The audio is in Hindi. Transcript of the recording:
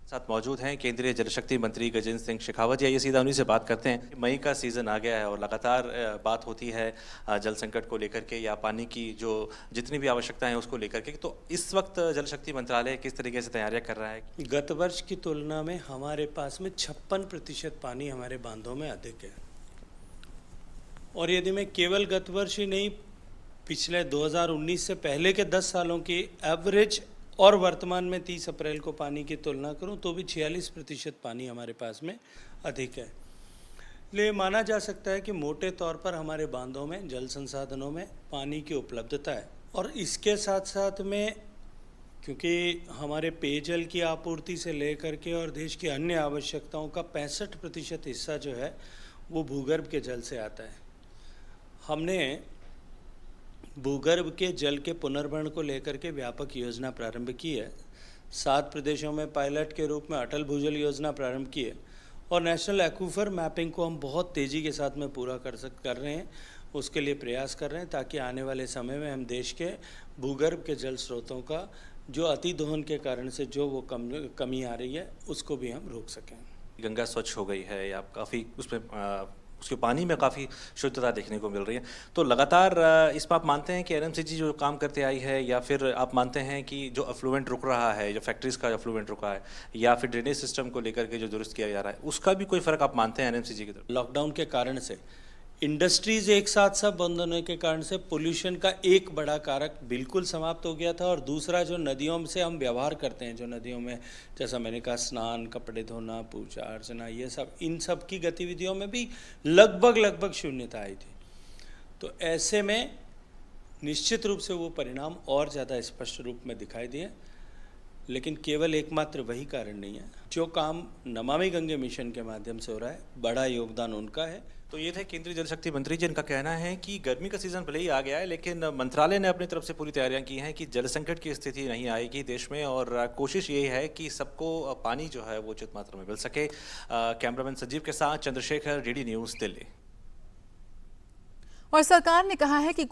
साथ मौजूद हैं केंद्रीय जल शक्ति मंत्री गजेंद्र सिंह शेखावत जी। आइए सीधा उन्हीं से बात करते हैं। मई का सीज़न आ गया है और लगातार बात होती है जल संकट को लेकर के या पानी की जो जितनी भी आवश्यकताएं हैं उसको लेकर के। तो इस वक्त जल शक्ति मंत्रालय किस तरीके से तैयारियां कर रहा है? गत वर्ष की तुलना में हमारे पास में 56% पानी हमारे बांधों में अधिक है। और यदि मैं केवल गत वर्ष ही नहीं, पिछले 2019 से पहले के 10 सालों की एवरेज और वर्तमान में 30 अप्रैल को पानी की तुलना करूं तो भी 46% पानी हमारे पास में अधिक है। इसलिए माना जा सकता है कि मोटे तौर पर हमारे बांधों में, जल संसाधनों में पानी की उपलब्धता है। और इसके साथ साथ में, क्योंकि हमारे पेयजल की आपूर्ति से लेकर के और देश की अन्य आवश्यकताओं का 65% हिस्सा जो है वो भूगर्भ के जल से आता है। हमने भूगर्भ के जल के पुनर्भरण को लेकर के व्यापक योजना प्रारंभ की है। 7 प्रदेशों में पायलट के रूप में अटल भूजल योजना प्रारंभ की है और नेशनल एक्वीफर मैपिंग को हम बहुत तेज़ी के साथ में पूरा कर रहे हैं। उसके लिए प्रयास कर रहे हैं ताकि आने वाले समय में हम देश के भूगर्भ के जल स्रोतों का जो अति दोहन के कारण से जो वो कमी आ रही है उसको भी हम रोक सकें। गंगा स्वच्छ हो गई है या काफ़ी उसमें उसके पानी में काफ़ी शुद्धता देखने को मिल रही है। तो लगातार इस पर आप मानते हैं कि एनएमसीजी जो काम करते आई है, या फिर आप मानते हैं कि जो अफ्लुएंट रुक रहा है, जो फैक्ट्रीज़ का अफ्लुएंट रुका है, या फिर ड्रेनेज सिस्टम को लेकर के जो दुरुस्त किया जा रहा है, उसका भी कोई फ़र्क आप मानते हैं एनएमसीजी की तरफ? लॉकडाउन के कारण से, इंडस्ट्रीज एक साथ सब बंद होने के कारण से पोल्यूशन का एक बड़ा कारक बिल्कुल समाप्त हो गया था। और दूसरा, जो नदियों से हम व्यवहार करते हैं, जो नदियों में जैसा मैंने कहा स्नान, कपड़े धोना, पूजा अर्चना, ये सब, इन सब की गतिविधियों में भी लगभग शून्यता आई थी। तो ऐसे में निश्चित रूप से वो परिणाम और ज़्यादा स्पष्ट रूप में दिखाई दिए। लेकिन केवल एकमात्र वही कारण नहीं है। जो काम नमामि गंगे मिशन के माध्यम से हो रहा है, बड़ा योगदान उनका है। तो ये थे केंद्रीय जल शक्ति मंत्री जी। इनका कहना है कि गर्मी का सीज़न भले ही आ गया है, लेकिन मंत्रालय ने अपनी तरफ से पूरी तैयारियां की हैं कि जल संकट की स्थिति नहीं आएगी देश में, और कोशिश यही है कि सबको पानी जो है वो उचित मात्रा में मिल सके। कैमरामैन संजीव के साथ चंद्रशेखर, डीडी न्यूज़, दिल्ली। और सरकार ने कहा है कि